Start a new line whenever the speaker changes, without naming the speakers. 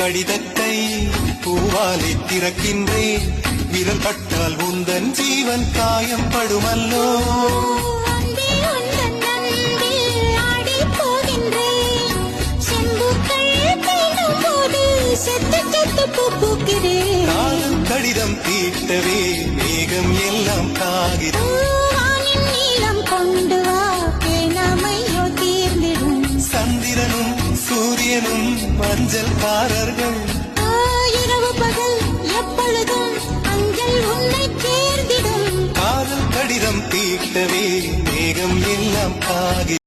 கடிதத்தை பூவாலை திறக்கின்றேன். விரல் பட்டால் உந்தன் ஜீவன் காயம் படுமல்லோ. காதல் கடிதம் தீட்டவே மேகம் எல்லாம் காகிதம்.
கொண்டு வா பேனாமையோ தீர்ந்திடும்.
சந்திரனும் சூரியனும் மஞ்சள்காரர்கள்.
இரவு பகல் எப்பொழுதும் அஞ்சல் உன்னை சேர்ந்திடும்.
காதல் கடிதம் தீட்டவே மேகம் எல்லாம் காகிதம்.